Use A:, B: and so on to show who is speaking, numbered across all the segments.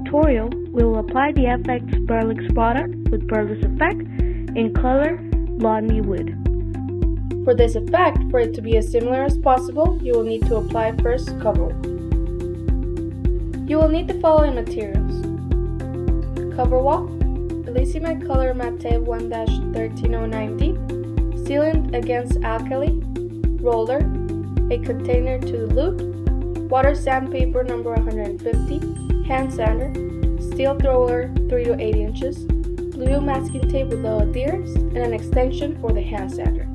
A: tutorial, we will apply the FX Perlex product with Perlex effect in color Blondy Wood.
B: For this effect, for it to be as similar as possible, you will need to apply first cover wall. You will need the following materials: cover wall, Bellissima Color Matte 1-13090, sealant against alkali, roller, a container to dilute, water sandpaper number 150, hand sander, steel thrower 3 to 8 inches, blue masking tape with low adherence, and an extension for the hand sander.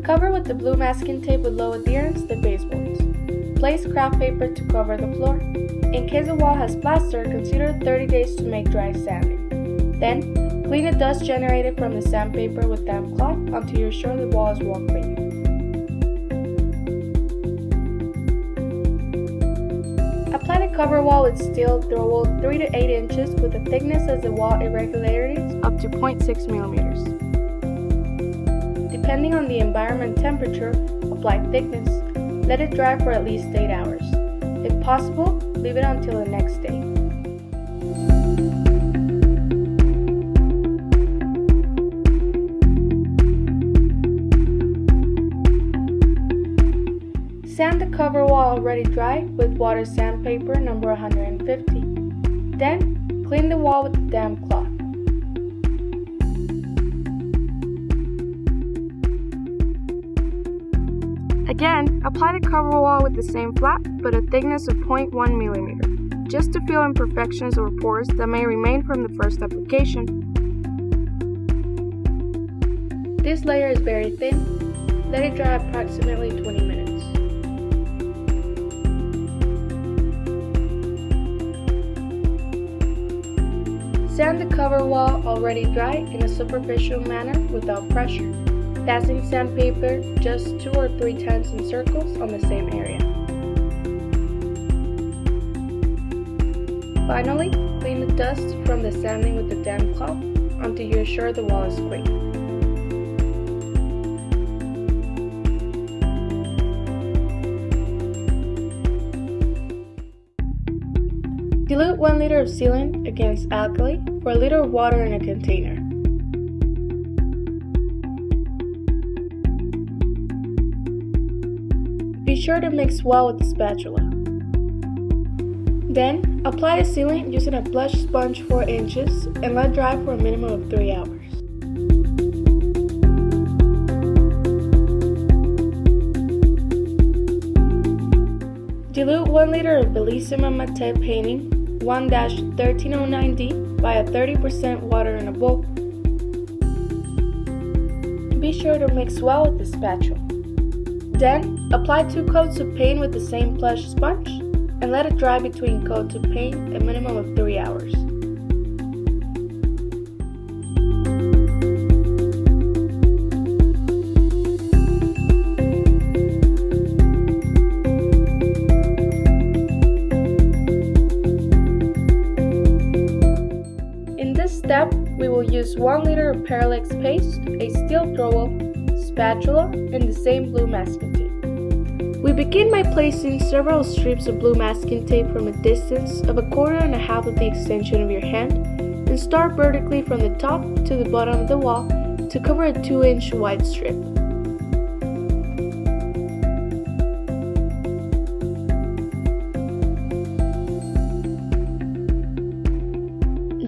B: Cover with the blue masking tape with low adherence the baseboards. Place craft paper to cover the floor. In case the wall has plaster, consider 30 days to make dry sanding. Then, clean the dust generated from the sandpaper with damp cloth until you're sure the wall is well cleaned. Apply the cover wall with steel thrower 3 to 8 inches with a thickness as the wall irregularities up to 0.6 millimeters. Depending on the environment temperature, apply thickness. Let it dry for at least 8 hours. If possible, leave it until the next day. Sand the cover wall already dry with water sandpaper number 150. Then, clean the wall with the damp cloth. Again, apply the cover wall with the same flat, but a thickness of 0.1 mm, just to fill imperfections or pores that may remain from the first application. This layer is very thin. Let it dry approximately 20 minutes. Sand the cover wall already dry in a superficial manner without pressure. Passing sandpaper just 2 or 3 times in circles on the same area. Finally, clean the dust from the sanding with the damp cloth until you're sure the wall is clean. Dilute 1 liter of sealant against alkali for a liter of water in a container. Be sure to mix well with the spatula. Then, apply the sealant using a plush sponge 4 inches and let dry for a minimum of 3 hours. Dilute 1 liter of Bellissima Matte painting 1-13090 by a 30% water in a bowl. Be sure to mix well with the spatula. Then, apply 2 coats of paint with the same plush sponge and let it dry between coats of paint a minimum of 3 hours. In this step, we will use 1 liter of Perlex paste, a steel thrower, spatula, and the same blue masking tape. We begin by placing several strips of blue masking tape from a distance of 1.25 of the extension of your hand and start vertically from the top to the bottom of the wall to cover a 2-inch wide strip.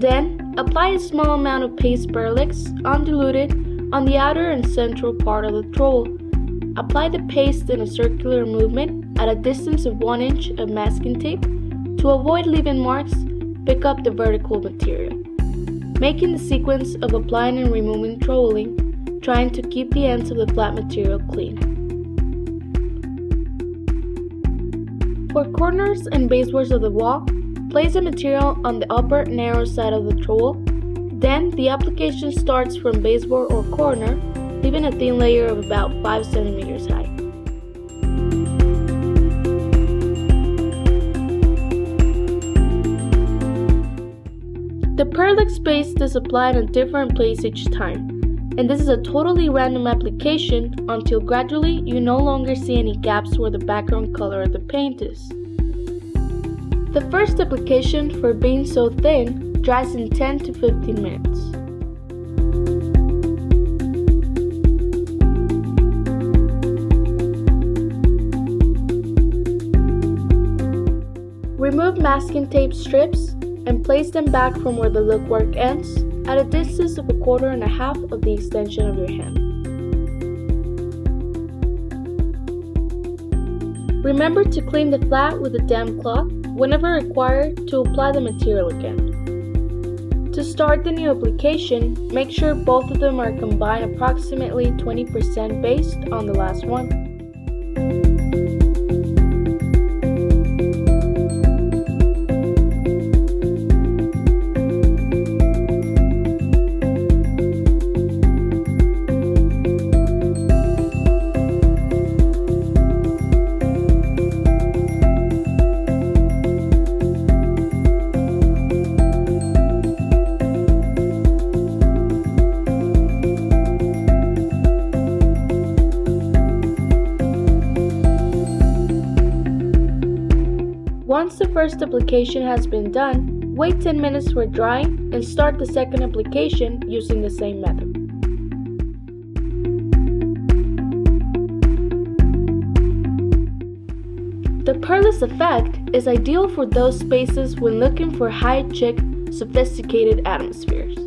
B: Then, apply a small amount of paste Perlex, undiluted, on the outer and central part of the trowel. Apply the paste in a circular movement at a distance of 1 inch of masking tape. To avoid leaving marks, pick up the vertical material, making the sequence of applying and removing troweling, trying to keep the ends of the flat material clean. For corners and baseboards of the wall, place the material on the upper narrow side of the trowel. Then the application starts from baseboard or corner, leaving a thin layer of about 5 centimeters high. The Perlex paste is applied in a different place each time. And this is a totally random application until gradually you no longer see any gaps where the background color of the paint is. The first application, for being so thin, dries in 10 to 15 minutes. Remove masking tape strips and place them back from where the look work ends at a distance of 1/4 of the extension of your hand. Remember to clean the flat with a damp cloth whenever required to apply the material again. To start the new application, make sure both of them are combined approximately 20% based on the last one. Once the first application has been done, wait 10 minutes for drying and start the second application using the same method. The Perlex effect is ideal for those spaces when looking for high-chic, sophisticated atmospheres.